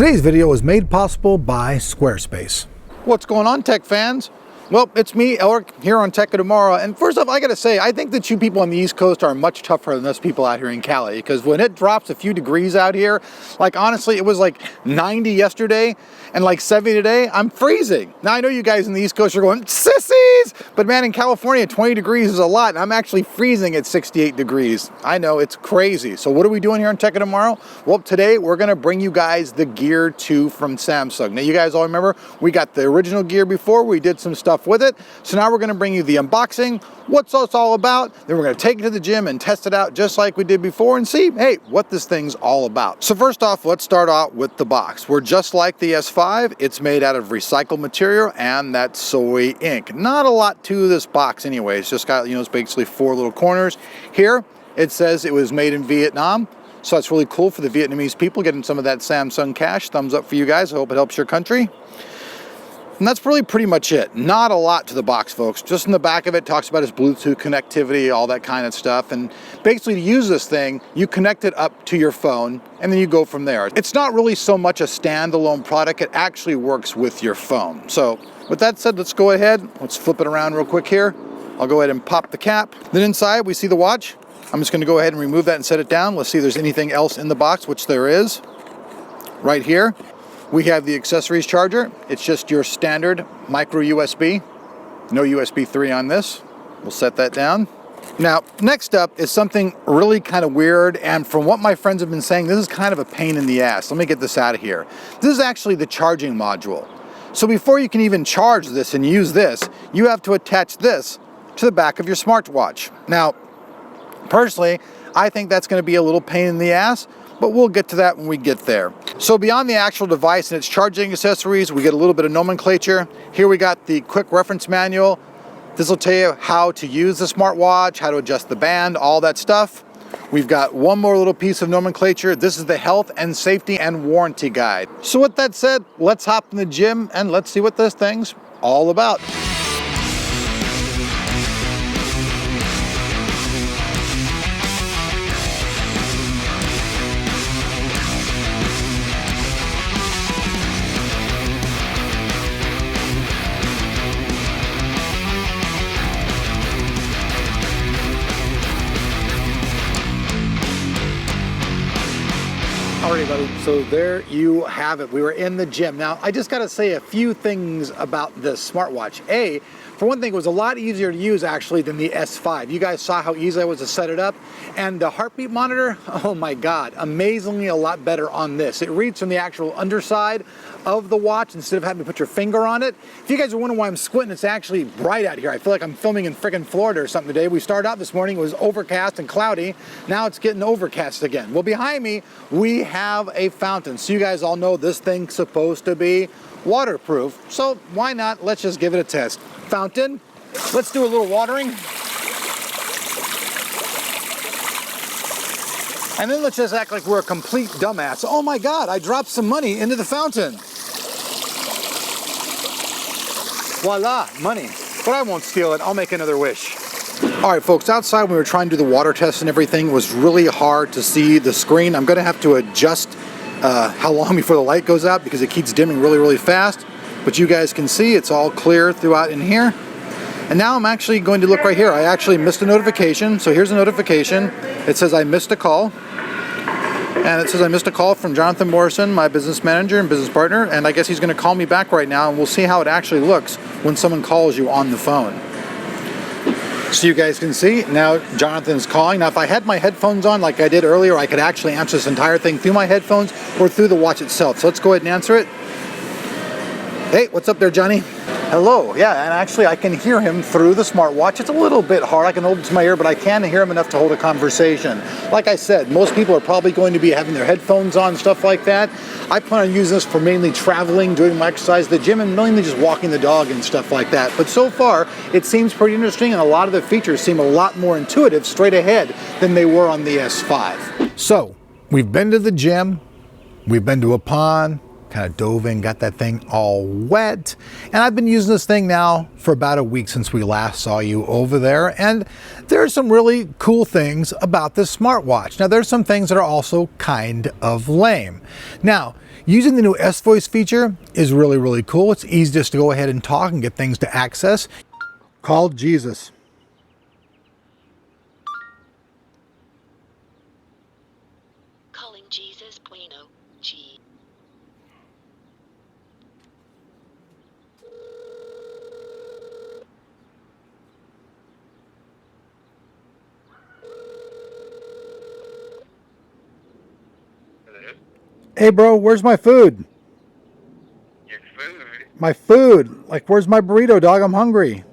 Today's video was made possible by Squarespace. What's going on, tech fans? Well, it's me, Elric, here on Tech of Tomorrow. And first off, I gotta say, I think that you people on the East Coast are much tougher than us people out here in Cali. Because when it drops a few degrees out here, like honestly, it was like 90 yesterday and like 70 today, I'm freezing. Now I know you guys in the East Coast are going, sissies! But man, in California, 20 degrees is a lot, and I'm actually freezing at 68 degrees. I know, it's crazy. So what are we doing here on Tech of Tomorrow? Well, today we're gonna bring you guys the Gear 2 from Samsung. Now you guys all remember, we got the original Gear before, we did some stuff with it. So now we're gonna bring you the unboxing, what's it's all about, then we're gonna take it to the gym and test it out just like we did before and see, hey, what this thing's all about. So first off, let's start out with the box. We're just like the S5, it's made out of recycled material and that's soy ink. Not a lot to this box anyway, it's just got, it's basically 4 little corners. Here, it says it was made in Vietnam. So that's really cool for the Vietnamese people, getting some of that Samsung cash. Thumbs up for you guys, I hope it helps your country. And that's really pretty much it. Not a lot to the box, folks. Just in the back of it, talks about its Bluetooth connectivity, all that kind of stuff. And basically to use this thing, you connect it up to your phone and then you go from there. It's not really so much a standalone product, it actually works with your phone. So with that said, let's go ahead, let's flip it around real quick here. I'll go ahead and pop the cap. Then inside we see the watch. I'm just gonna go ahead and remove that and set it down. Let's see if there's anything else in the box, which there is. Right here. We have the accessories charger. It's just your standard micro USB. No USB 3 on this. We'll set that down. Now, next up is something really kind of weird, and from what my friends have been saying, this is kind of a pain in the ass. Let me get this out of here. This is actually the charging module. So before you can even charge this and use this, you have to attach this to the back of your smartwatch. Now, personally, I think that's going to be a little pain in the ass, but we'll get to that when we get there. So beyond the actual device and its charging accessories, we get a little bit of nomenclature. Here we got the quick reference manual. This will tell you how to use the smartwatch, how to adjust the band, all that stuff. We've got one more little piece of nomenclature. This is the health and safety and warranty guide. So with that said, let's hop in the gym and let's see what this thing's all about. Alright, buddy, so there you have it. We were in the gym. Now, I just gotta say a few things about this smartwatch. For one thing, it was a lot easier to use actually than the S5. You guys saw how easy it was to set it up. And the heartbeat monitor, oh my God, amazingly a lot better on this. It reads from the actual underside of the watch instead of having to put your finger on it. If you guys are wondering why I'm squinting, it's actually bright out here. I feel like I'm filming in freaking Florida or something today. We started out this morning, it was overcast and cloudy. Now it's getting overcast again. Well, behind me, we have a fountain. So you guys all know this thing's supposed to be waterproof. So why not? Let's just give it a test. Fountain, let's do a little watering. And then let's just act like we're a complete dumbass. Oh my God, I dropped some money into the fountain. Voila, money. But I won't steal it, I'll make another wish. All right, folks, outside when we were trying to do the water test and everything, it was really hard to see the screen. I'm gonna have to adjust how long before the light goes out because it keeps dimming really, really fast. But you guys can see it's all clear throughout in here. And now I'm actually going to look right here. I actually missed a notification. So here's a notification. It says I missed a call. And it says I missed a call from Jonathan Morrison, my business manager and business partner. And I guess he's gonna call me back right now and we'll see how it actually looks when someone calls you on the phone. So you guys can see, now Jonathan's calling. Now if I had my headphones on like I did earlier, I could actually answer this entire thing through my headphones or through the watch itself. So let's go ahead and answer it. Hey, what's up there, Johnny? Hello, yeah, and actually I can hear him through the smartwatch. It's a little bit hard, I can hold it to my ear, but I can hear him enough to hold a conversation. Like I said, most people are probably going to be having their headphones on, stuff like that. I plan on using this for mainly traveling, doing my exercise at the gym, and mainly just walking the dog and stuff like that. But so far, it seems pretty interesting, and a lot of the features seem a lot more intuitive straight ahead than they were on the S5. So, we've been to the gym, we've been to a pond, kind of dove in, got that thing all wet. And I've been using this thing now for about a week since we last saw you over there. And there are some really cool things about this smartwatch. Now, there's some things that are also kind of lame. Now, Using the new S-Voice feature is really, really cool. It's easy just to go ahead and talk and get things to access. Call Jesus. Calling Jesus Bueno G. Hello? Hey bro, where's my food? Your food? My food. Like, where's my burrito, dog? I'm hungry.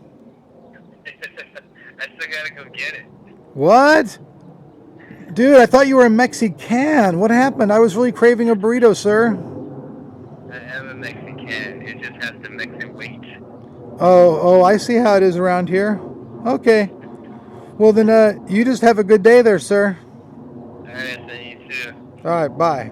I still gotta go get it. What? Dude, I thought you were a Mexican. What happened? I was really craving a burrito, sir. I am a Mexican. It just has to mix and wait. Oh, I see how it is around here. Okay. Well then, you just have a good day there, sir. Alright, so you too. All right, bye.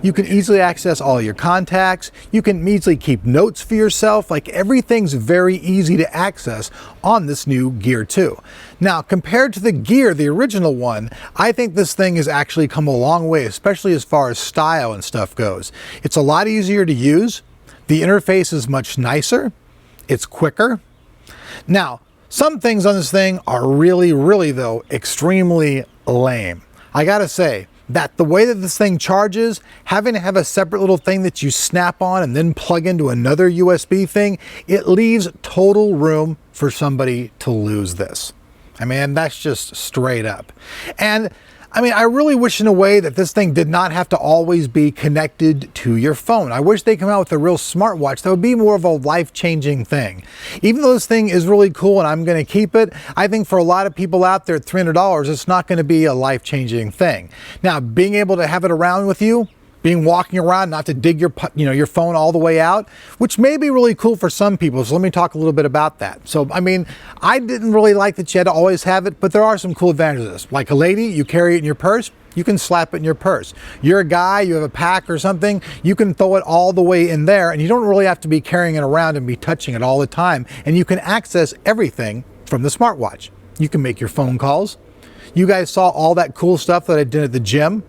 You can easily access all your contacts. You can easily keep notes for yourself. Like, everything's very easy to access on this new Gear 2. Now, compared to the Gear, the original one, I think this thing has actually come a long way, especially as far as style and stuff goes. It's a lot easier to use. The interface is much nicer. It's quicker. Now, some things on this thing are really, really, though, extremely lame. I gotta say that the way that this thing charges, having to have a separate little thing that you snap on and then plug into another USB thing, it leaves total room for somebody to lose this. I mean, that's just straight up. And I mean, I really wish in a way that this thing did not have to always be connected to your phone. I wish they come out with a real smartwatch that would be more of a life-changing thing. Even though this thing is really cool and I'm going to keep it, I think for a lot of people out there at $300, it's not going to be a life-changing thing. Now, being able to have it around with you, being walking around, not to dig your phone all the way out, which may be really cool for some people. So let me talk a little bit about that. So, I mean, I didn't really like that you had to always have it, but there are some cool advantages of this. Like a lady, you carry it in your purse, you can slap it in your purse. You're a guy, you have a pack or something, you can throw it all the way in there, and you don't really have to be carrying it around and be touching it all the time. And you can access everything from the smartwatch. You can make your phone calls. You guys saw all that cool stuff that I did at the gym.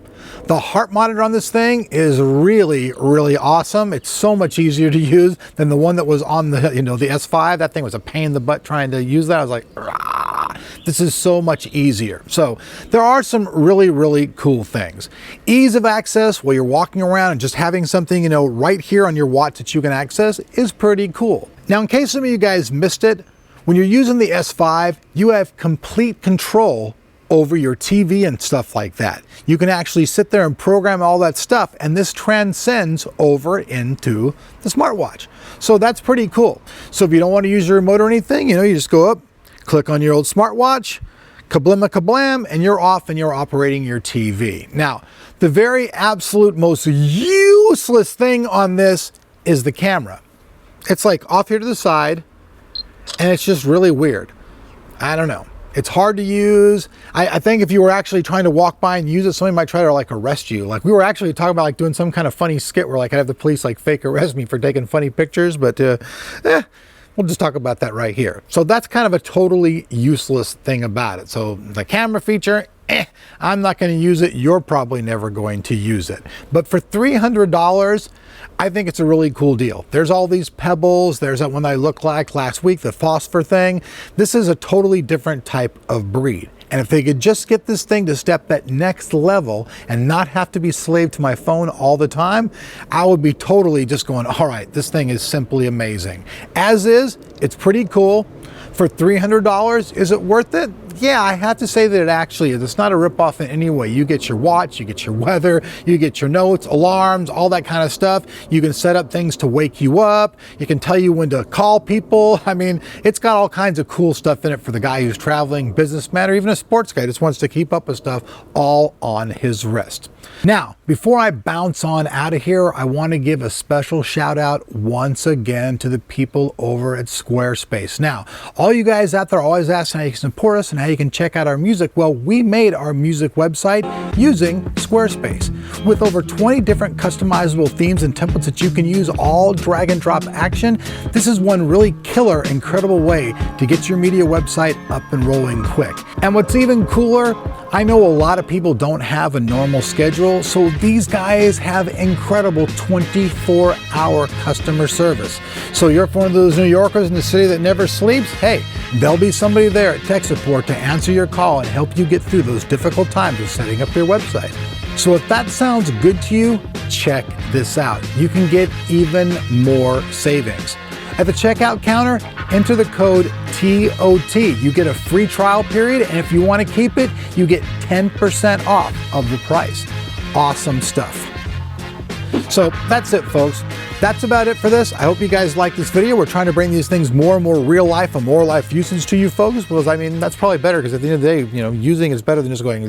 The heart monitor on this thing is really, really awesome. It's so much easier to use than the one that was on the, the S5. That thing was a pain in the butt trying to use that. I was like, rah. This is so much easier. So there are some really, really cool things. Ease of access while you're walking around and just having something, right here on your watch that you can access is pretty cool. Now, in case some of you guys missed it, when you're using the S5, you have complete control over your TV and stuff like that. You can actually sit there and program all that stuff, and this transcends over into the smartwatch. So that's pretty cool. So if you don't want to use your remote or anything, you just go up, click on your old smartwatch, kablam, and you're off and you're operating your TV. Now, the very absolute most useless thing on this is the camera. It's like off here to the side, and it's just really weird. I don't know. It's hard to use. I think if you were actually trying to walk by and use it, somebody might try to arrest you. Like, we were actually talking about doing some kind of funny skit where I'd have the police fake arrest me for taking funny pictures, but we'll just talk about that right here. So that's kind of a totally useless thing about it. So the camera feature, I'm not going to use it. You're probably never going to use it. But for $300, I think it's a really cool deal. There's all these pebbles. There's that one that I looked like last week, the phosphor thing. This is a totally different type of breed. And if they could just get this thing to step that next level and not have to be slave to my phone all the time, I would be totally just going, all right, this thing is simply amazing. As is, it's pretty cool. For $300, is it worth it? Yeah, I have to say that it actually is. It's not a ripoff in any way. You get your watch, you get your weather, you get your notes, alarms, all that kind of stuff. You can set up things to wake you up. You can tell you when to call people. I mean, it's got all kinds of cool stuff in it for the guy who's traveling, businessman, or even a sports guy who just wants to keep up with stuff all on his wrist. Now, before I bounce on out of here, I want to give a special shout out once again to the people over at Squarespace. Now, all you guys out there are always asking how you can support us and how you can check out our music. Well, we made our music website using Squarespace with over 20 different customizable themes and templates that you can use, all drag and drop action. This is one really killer, incredible way to get your media website up and rolling quick. And what's even cooler, I know a lot of people don't have a normal schedule, so these guys have incredible 24-hour customer service. So you're one of those New Yorkers in the city that never sleeps? Hey, there'll be somebody there at tech support to answer your call and help you get through those difficult times of setting up your website. So if that sounds good to you, check this out. You can get even more savings. At the checkout counter, enter the code TOT. You get a free trial period, and if you want to keep it, you get 10% off of the price. Awesome stuff. So that's it, folks. That's about it for this. I hope you guys like this video. We're trying to bring these things more and more real life and more life usage to you folks, because I mean, that's probably better, because at the end of the day, you know, using is better than just going.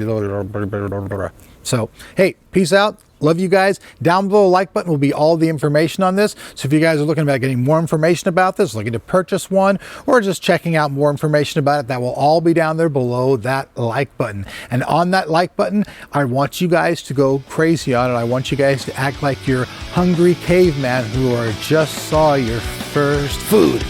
So, hey, peace out. Love you guys. Down below the like button will be all the information on this. So if you guys are looking about getting more information about this, looking to purchase one, or just checking out more information about it, that will all be down there below that like button. And on that like button, I want you guys to go crazy on it. I want you guys to act like you're hungry caveman who are just saw your first food.